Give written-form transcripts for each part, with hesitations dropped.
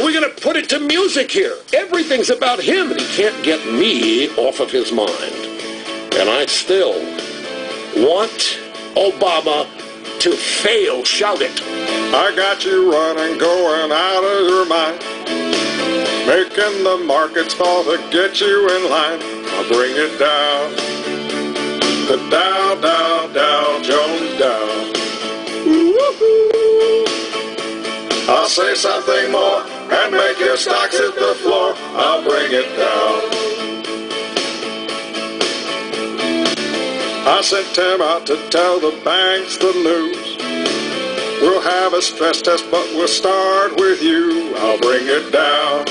we're going to put it to music here. Everything's about him, and he can't get me off of his mind. And I still want Obama to fail. Shout it. I got you running, going out of your mind, making the markets fall to get you in line. I'll bring it down. The Dow, Dow, Dow, Jones Dow. I'll say something more and make your stocks hit the floor. I'll bring it down. I sent Tim out to tell the banks the news. We'll have a stress test, but we'll start with you. I'll bring it down.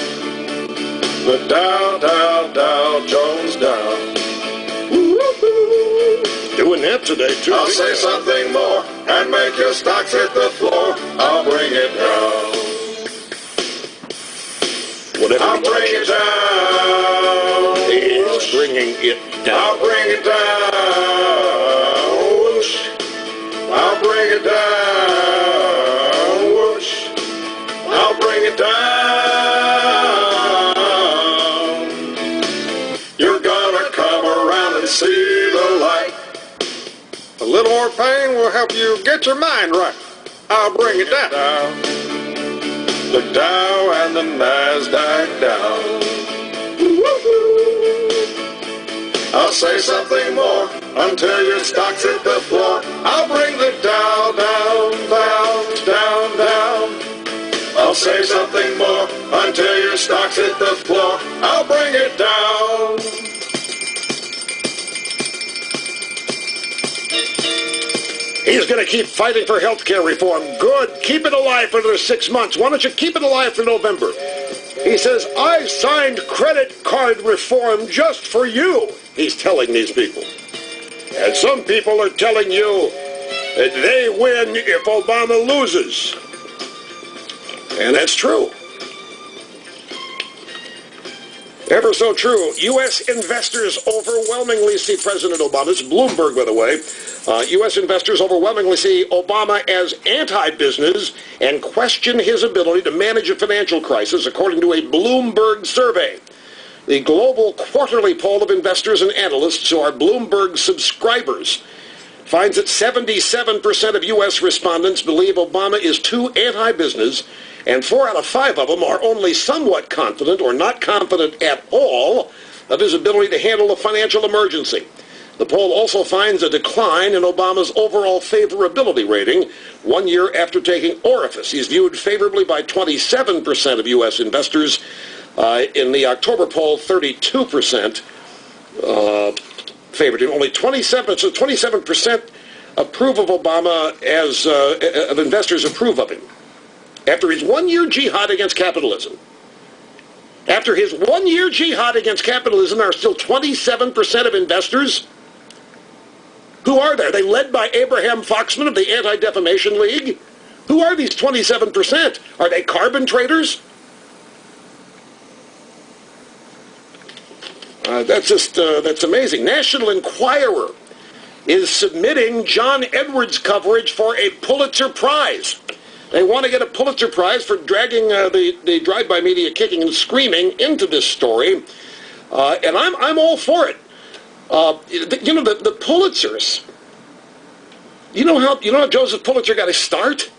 The Dow, Dow, Dow, Jones Dow. Doing that today, too. I'll say something more and make your stocks hit the floor. I'll bring it down. Whatever I'll bring it down. He's bringing it down. I'll bring it down. Whoosh. I'll bring it down. Whoosh. I'll bring it down. You're gonna come around and see the light. A little more pain will help you get your mind right. I'll bring it down. The Dow and the NASDAQ down. I'll say something more until your stocks hit the floor. I'll bring the Dow down, down, down, down. I'll say something more until your stocks hit the floor. I'll bring it down. He's going to keep fighting for health care reform. Good. Keep it alive for another 6 months. Why don't you keep it alive for November? He says, I signed credit card reform just for you. He's telling these people. And some people are telling you that they win if Obama loses. And that's true. Ever so true. U.S. investors overwhelmingly see President Obama. This is Bloomberg, by the way. U.S. investors overwhelmingly see Obama as anti-business and question his ability to manage a financial crisis, according to a Bloomberg survey. The global quarterly poll of investors and analysts who are Bloomberg subscribers finds that 77% of U.S. respondents believe Obama is too anti-business, and 4 out of 5 of them are only somewhat confident or not confident at all of his ability to handle a financial emergency. The poll also finds a decline in Obama's overall favorability rating 1 year after taking office. He's viewed favorably by 27% of U.S. investors. In the October poll, 32% favored him. Only 27% approve of Obama as of investors approve of him. After his 1 year jihad against capitalism. After his 1 year jihad against capitalism, there are still 27% of investors. Who are there? Are they led by Abraham Foxman of the Anti-Defamation League? Who are these 27%? Are they carbon traders? That's amazing. National Enquirer is submitting John Edwards coverage for a Pulitzer Prize. They want to get a Pulitzer Prize for dragging the drive-by media kicking and screaming into this story, and I'm all for it. The Pulitzers. You know how Joseph Pulitzer got his start?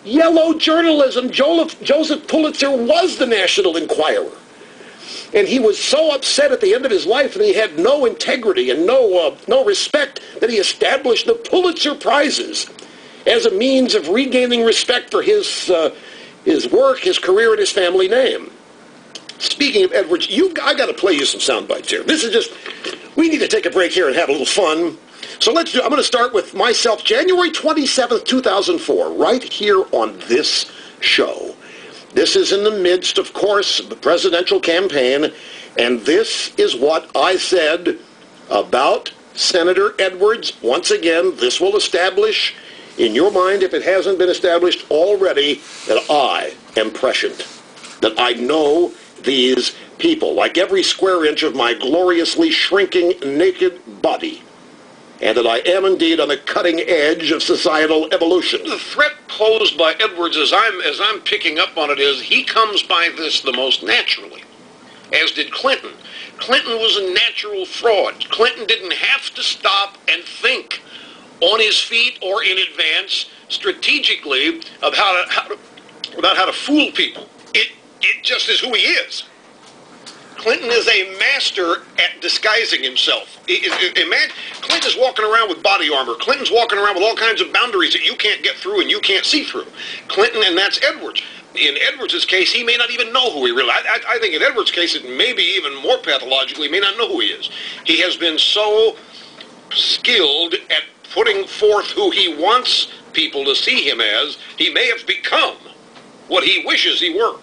Yellow journalism. Joseph Pulitzer was the National Enquirer. And he was so upset at the end of his life that he had no integrity and no respect that he established the Pulitzer Prizes as a means of regaining respect for his work, his career, and his family name. Speaking of Edwards, I got to play you some sound bites here. This is just, we need to take a break here and have a little fun. So I'm going to start with myself, January 27th, 2004, right here on this show. This is in the midst, of course, of the presidential campaign, and this is what I said about Senator Edwards. Once again, this will establish in your mind, if it hasn't been established already, that I am prescient, that I know these people, like every square inch of my gloriously shrinking naked body. and that I am indeed on the cutting edge of societal evolution. The threat posed by Edwards, as I'm picking up on it, is he comes by this the most naturally, as did Clinton. Clinton was a natural fraud. Clinton didn't have to stop and think on his feet or in advance strategically about how to fool people. It just is who he is. Clinton is a master at disguising himself. Clinton's walking around with body armor. Clinton's walking around with all kinds of boundaries that you can't get through and you can't see through. Clinton, and that's Edwards. In Edwards' case, he may not even know who he really is. I think in Edwards' case, it may be even more pathologically, he may not know who he is. He has been so skilled at putting forth who he wants people to see him as, he may have become what he wishes he were.